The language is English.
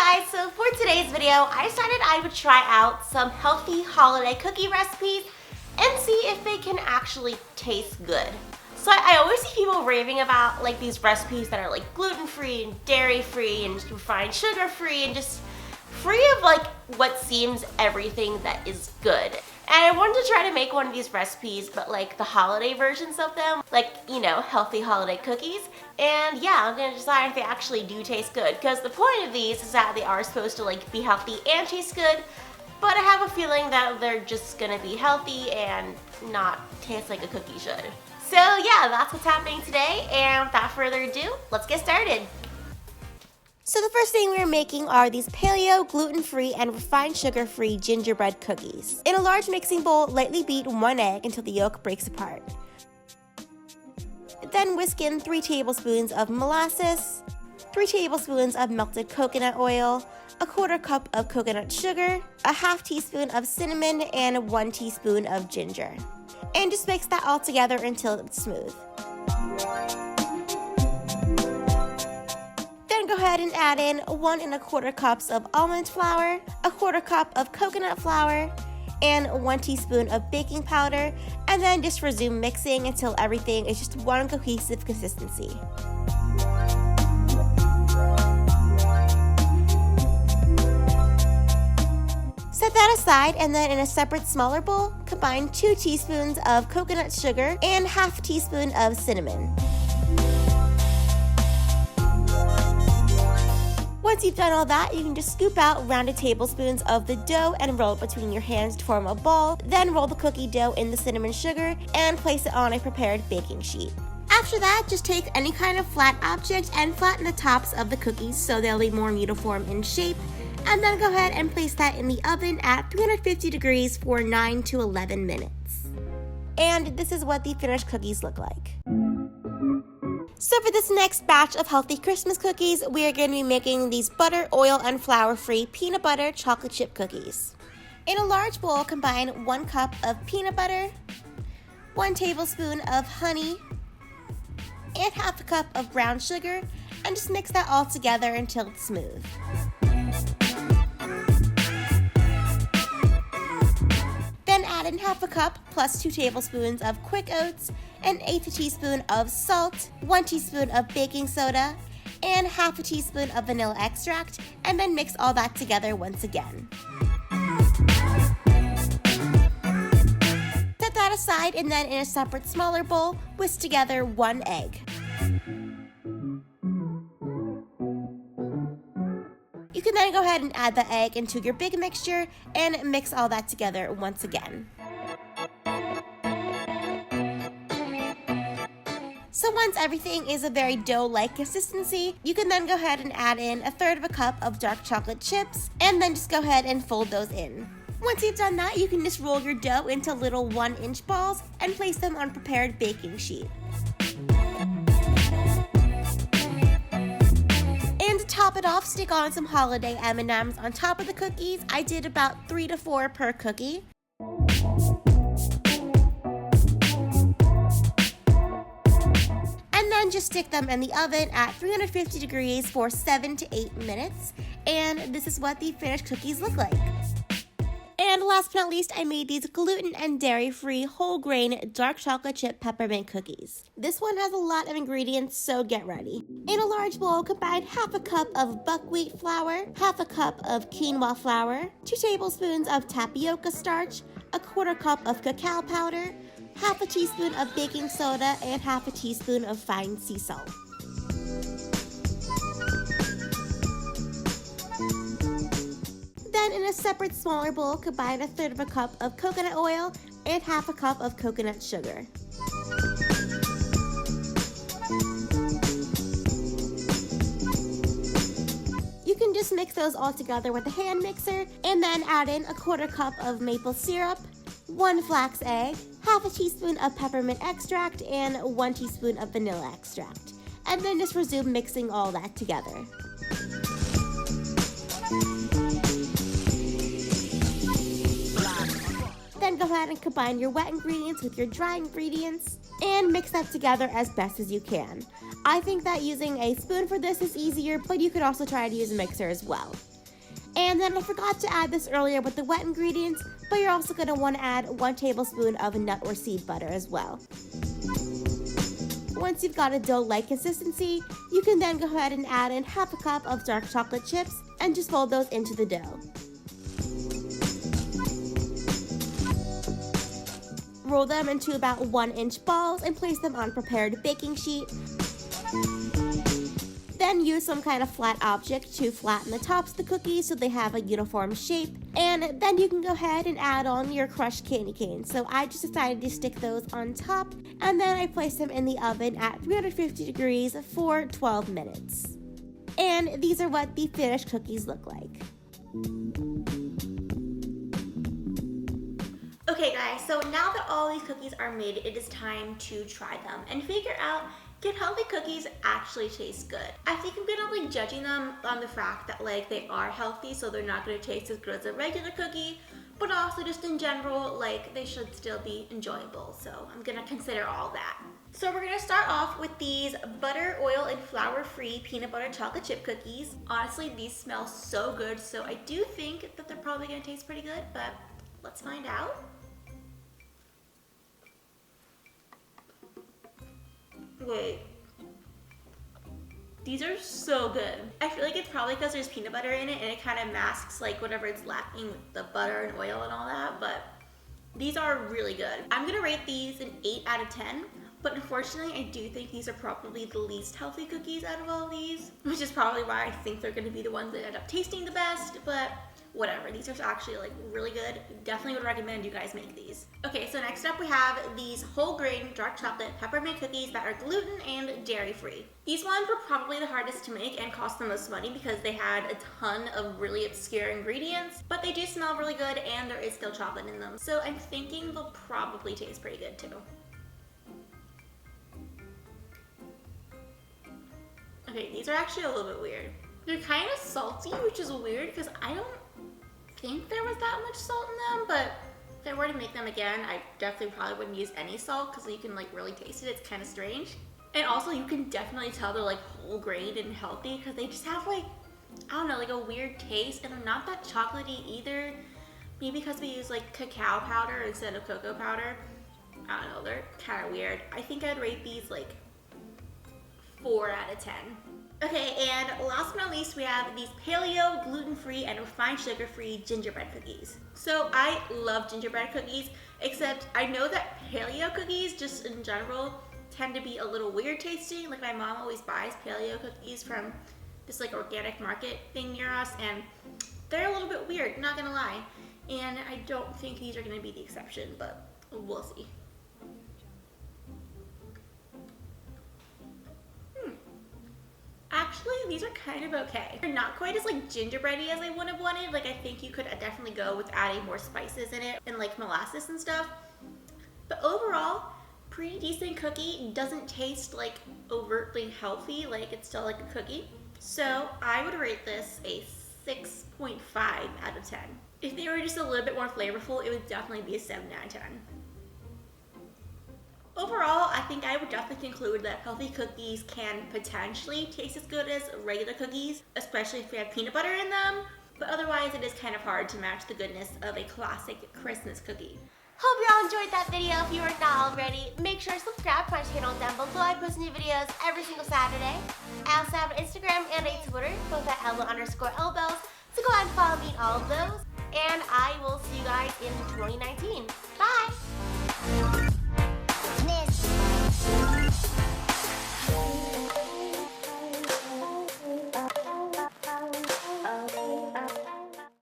guys, so for today's video, I decided I would try out some healthy holiday cookie recipes and see if they can actually taste good. So I always see people raving about like these recipes that are like gluten-free and dairy-free and refined sugar-free and just free of like what seems everything that is good. And I wanted to try to make one of these recipes, but like the holiday versions of them, like, you know, healthy holiday cookies. And yeah, I'm gonna decide if they actually do taste good, because the point of these is that they are supposed to like be healthy and taste good, but I have a feeling that they're just gonna be healthy and not taste like a cookie should. So yeah, that's what's happening today, and without further ado, let's get started. So the first thing we're making are these paleo, gluten-free, and refined sugar-free gingerbread cookies. In a large mixing bowl, lightly beat 1 egg until the yolk breaks apart. Then whisk in 3 tablespoons of molasses, 3 tablespoons of melted coconut oil, 1/4 cup of coconut sugar, 1/2 teaspoon of cinnamon, and 1 teaspoon of ginger. And just mix that all together until it's smooth. Go ahead and add in 1 1/4 cups of almond flour, 1/4 cup of coconut flour, and 1 teaspoon of baking powder, and then just resume mixing until everything is just one cohesive consistency. Set that aside, and then in a separate smaller bowl, combine 2 teaspoons of coconut sugar and 1/2 teaspoon of cinnamon. Once you've done all that, you can just scoop out rounded tablespoons of the dough and roll it between your hands to form a ball. Then roll the cookie dough in the cinnamon sugar and place it on a prepared baking sheet. After that, just take any kind of flat object and flatten the tops of the cookies so they'll be more uniform in shape. And then go ahead and place that in the oven at 350 degrees for 9 to 11 minutes. And this is what the finished cookies look like. So for this next batch of healthy Christmas cookies, we are going to be making these butter, oil, and flour-free peanut butter chocolate chip cookies. In a large bowl, combine 1 cup of peanut butter, 1 tablespoon of honey, and 1/2 cup of brown sugar, and just mix that all together until it's smooth. Then add in 1/2 cup plus 2 tablespoons of quick oats, 1/8 teaspoon of salt, 1 teaspoon of baking soda, and 1/2 teaspoon of vanilla extract, and then mix all that together once again. Set that aside, and then in a separate smaller bowl, whisk together 1 egg. You can then go ahead and add the egg into your big mixture and mix all that together once again. So once everything is a very dough-like consistency, you can then go ahead and add in 1/3 cup of dark chocolate chips, and then just go ahead and fold those in. Once you've done that, you can just roll your dough into little 1-inch balls and place them on a prepared baking sheet. To top it off, stick on some holiday M&Ms on top of the cookies. I did about 3 to 4 per cookie. And then just stick them in the oven at 350 degrees for 7 to 8 minutes. And this is what the finished cookies look like. And last but not least, I made these gluten and dairy-free whole grain dark chocolate chip peppermint cookies. This one has a lot of ingredients, so get ready. In a large bowl, combine 1/2 cup of buckwheat flour, 1/2 cup of quinoa flour, 2 tablespoons of tapioca starch, 1/4 cup of cacao powder, 1/2 teaspoon of baking soda, and 1/2 teaspoon of fine sea salt. Then in a separate smaller bowl, combine 1/3 cup of coconut oil and 1/2 cup of coconut sugar. You can just mix those all together with a hand mixer, and then add in 1/4 cup of maple syrup, 1 flax egg, 1/2 teaspoon of peppermint extract, and 1 teaspoon of vanilla extract. And then just resume mixing all that together. Then go ahead and combine your wet ingredients with your dry ingredients and mix that together as best as you can. I think that using a spoon for this is easier, but you could also try to use a mixer as well. And then I forgot to add this earlier with the wet ingredients, but you're also going to want to add 1 tablespoon of nut or seed butter as well. Once you've got a dough-like consistency, you can then go ahead and add in half a cup of dark chocolate chips and just fold those into the dough. Roll them into about 1-inch balls and place them on a prepared baking sheet. Then use some kind of flat object to flatten the tops of the cookies so they have a uniform shape. And then you can go ahead and add on your crushed candy canes. So I just decided to stick those on top, and then I placed them in the oven at 350 degrees for 12 minutes. And these are what the finished cookies look like. Okay guys, so now that all these cookies are made, it is time to try them and figure out, can healthy cookies actually taste good? I think I'm gonna like judging them on the fact that like they are healthy, so they're not gonna taste as good as a regular cookie, but also just in general, like they should still be enjoyable. So I'm gonna consider all that. So we're gonna start off with these butter, oil, and flour-free peanut butter chocolate chip cookies. Honestly, these smell so good, so I do think that they're probably gonna taste pretty good, but let's find out. Wait, these are so good. I feel like it's probably because there's peanut butter in it and it kind of masks like whatever it's lacking with the butter and oil and all that, but these are really good. I'm gonna rate these an 8 out of 10, but unfortunately I do think these are probably the least healthy cookies out of all these, which is probably why I think they're gonna be the ones that end up tasting the best, but whatever, these are actually like really good. Definitely would recommend you guys make these. Okay, so next up we have these whole grain dark chocolate peppermint cookies that are gluten and dairy free. These ones were probably the hardest to make and cost the most money because they had a ton of really obscure ingredients, but they do smell really good and there is still chocolate in them. So I'm thinking they'll probably taste pretty good too. Okay, these are actually a little bit weird. They're kind of salty, which is weird because I don't think there was that much salt in them, but if I were to make them again, I definitely probably wouldn't use any salt because you can like really taste it. It's kind of strange. And also you can definitely tell they're like whole grain and healthy because they just have like, I don't know, like a weird taste, and they're not that chocolatey either. Maybe because we use like cacao powder instead of cocoa powder. I don't know, they're kind of weird. I think I'd rate these like 4 out of 10. Okay, and last but not least, we have these paleo, gluten-free, and refined sugar-free gingerbread cookies. So I love gingerbread cookies, except I know that paleo cookies, just in general, tend to be a little weird tasting. Like my mom always buys paleo cookies from this like organic market thing near us, and they're a little bit weird, not gonna lie. And I don't think these are gonna be the exception, but we'll see. Actually, these are kind of okay. They're not quite as like gingerbready as I would have wanted. Like I think you could definitely go with adding more spices in it and like molasses and stuff. But overall, pretty decent cookie. Doesn't taste like overtly healthy, like it's still like a cookie. So I would rate this a 6.5 out of 10. If they were just a little bit more flavorful, it would definitely be a 7 out of 10. Overall, I think I would definitely conclude that healthy cookies can potentially taste as good as regular cookies, especially if we have peanut butter in them, but otherwise it is kind of hard to match the goodness of a classic Christmas cookie. Hope y'all enjoyed that video. If you are not already, make sure to subscribe to my channel down below. I post new videos every single Saturday. I also have an Instagram and a Twitter, both at Elbells, so go ahead and follow me on all of those, and I will see you guys in 2019. Bye!